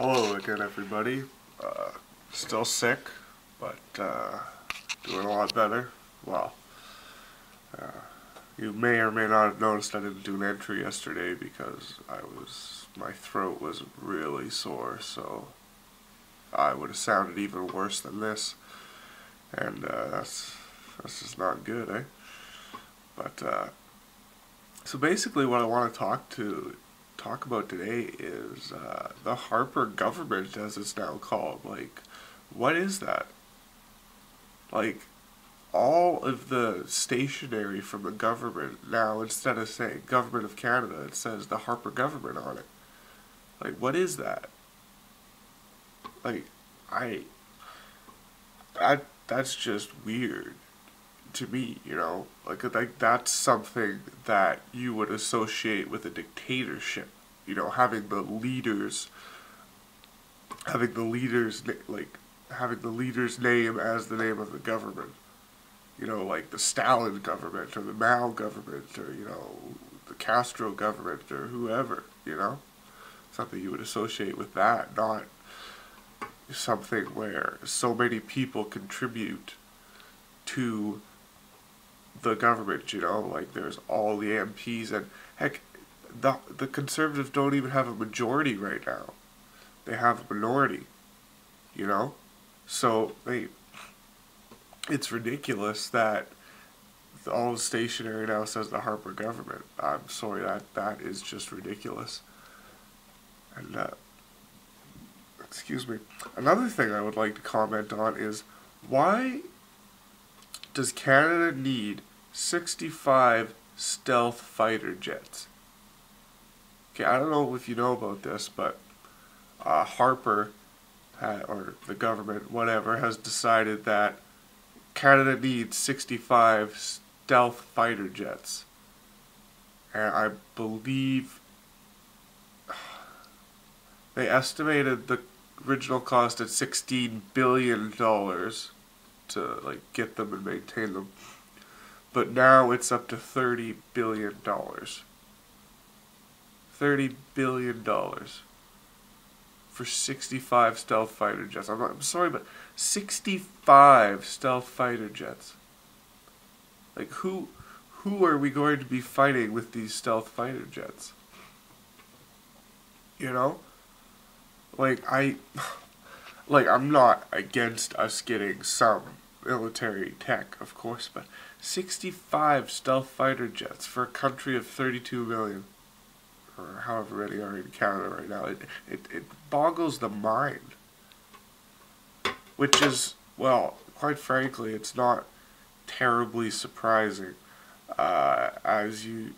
Hello again, everybody. Still sick, but doing a lot better. Well, you may or may not have noticed I didn't do an entry yesterday because my throat was really sore, so I would have sounded even worse than this, and that's just not good, eh? But so basically, what I want to talk about today is the Harper government, as it's now called. Like, what is that? Like, all of the stationery from the government now, instead of saying Government of Canada, it says the Harper government on it. Like, what is that? Like, I, that's just weird to me, you know? Like that's something that you would associate with a dictatorship. You know, having the leaders, like, having the leader's name as the name of the government. You know, like the Stalin government or the Mao government or, you know, the Castro government or whoever, you know? Something you would associate with that, not something where so many people contribute to the government, you know? Like there's all the MPs and heck, the Conservatives don't even have a majority right now. They have a minority, you know? So it's ridiculous that all the stationery now says the Harper government. I'm sorry, that is just ridiculous. And excuse me. Another thing I would like to comment on is, why does Canada need 65 stealth fighter jets? Okay, I don't know if you know about this, but Harper or the government, whatever, has decided that Canada needs 65 stealth fighter jets. And I believe they estimated the original cost at $16 billion to like get them and maintain them. But now it's up to $30 billion. $30 billion for 65 stealth fighter jets. I'm sorry, but 65 stealth fighter jets. Like, who are we going to be fighting with these stealth fighter jets? You know? Like, I'm not against us getting some military tech, of course, but 65 stealth fighter jets for a country of 32 million, or however many are in Canada right now, it boggles the mind. Which is, well, quite frankly, it's not terribly surprising. As you,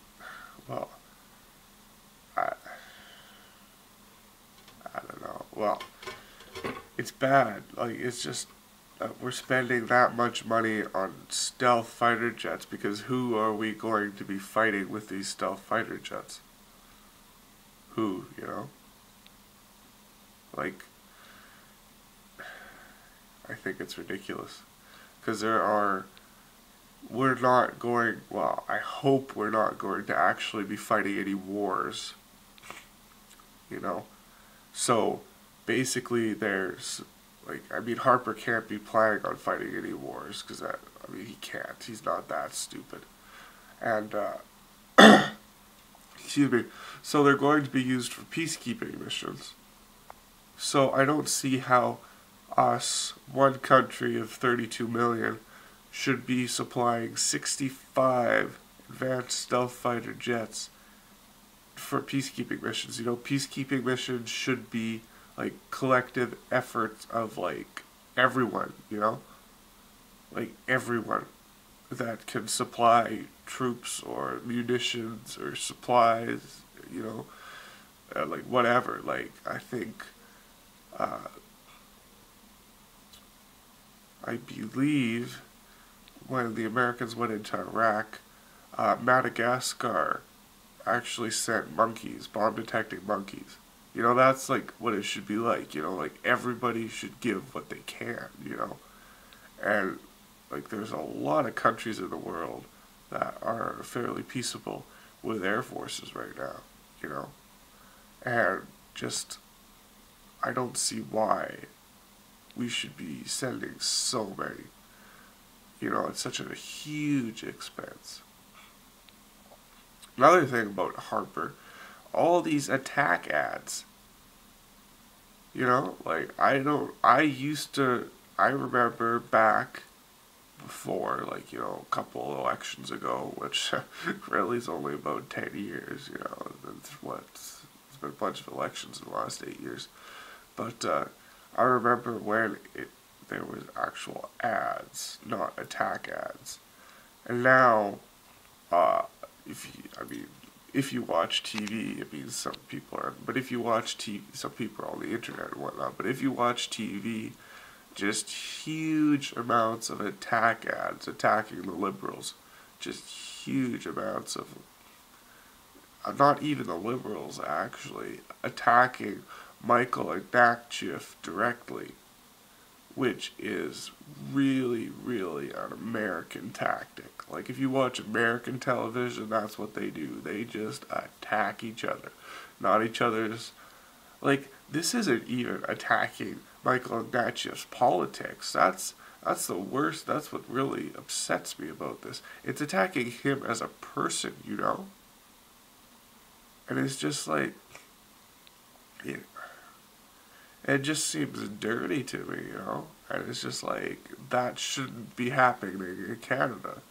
well, I, I don't know. Well, it's bad. Like, it's just, we're spending that much money on stealth fighter jets because who are we going to be fighting with these stealth fighter jets? Who, you know? Like, I think it's ridiculous. Because we're not going, well, I hope we're not going to actually be fighting any wars. You know? So, basically, there's, like, I mean, Harper can't be planning on fighting any wars, because he can't. He's not that stupid. And, excuse me. So they're going to be used for peacekeeping missions. So I don't see how us, one country of 32 million, should be supplying 65 advanced stealth fighter jets for peacekeeping missions. You know, peacekeeping missions should be like collective efforts of like everyone, you know? Like everyone that can supply troops or munitions or supplies, you know, like whatever. Like, I think, I believe when the Americans went into Iraq, Madagascar actually sent monkeys, bomb detecting monkeys. You know, that's like what it should be like, you know, like everybody should give what they can, you know. And like there's a lot of countries in the world that are fairly peaceable with air forces right now, you know. And just I don't see why we should be sending so many. You know, it's such a huge expense. Another thing about Harper, all these attack ads. You know, like I remember back before, like, you know, a couple elections ago, which really is only about 10 years, you know, it's been a bunch of elections in the last 8 years. But I remember when there was actual ads, not attack ads. And now, uh, if you watch TV, I mean, some people are, but if you watch TV, some people are on the internet and whatnot, but if you watch TV, just huge amounts of attack ads attacking the liberals. Just huge amounts of, not even the liberals actually, attacking Michael Ignatieff directly, which is really, really an American tactic. Like, if you watch American television, that's what they do. They just attack each other. Not each other's. Like, this isn't even attacking Michael Ignatieff's politics. That's the worst. That's what really upsets me about this. It's attacking him as a person, you know? And it's just like, it just seems dirty to me, you know? And it's just like, that shouldn't be happening in Canada.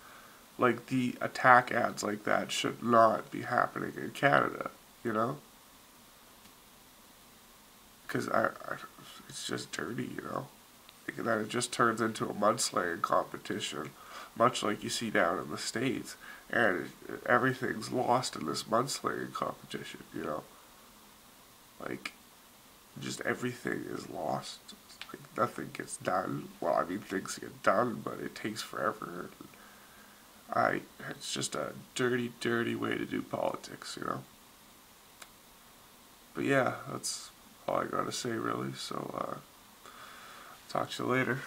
Like, the attack ads like that should not be happening in Canada, you know? Because it's just dirty, you know? Like, and then it just turns into a mudslinging competition, much like you see down in the States. And everything's lost in this mudslinging competition, you know? Like, just everything is lost. Like, nothing gets done. Well, I mean, things get done, but it takes forever. It's just a dirty, dirty way to do politics, you know? But yeah, that's all I gotta say, really. So, talk to you later.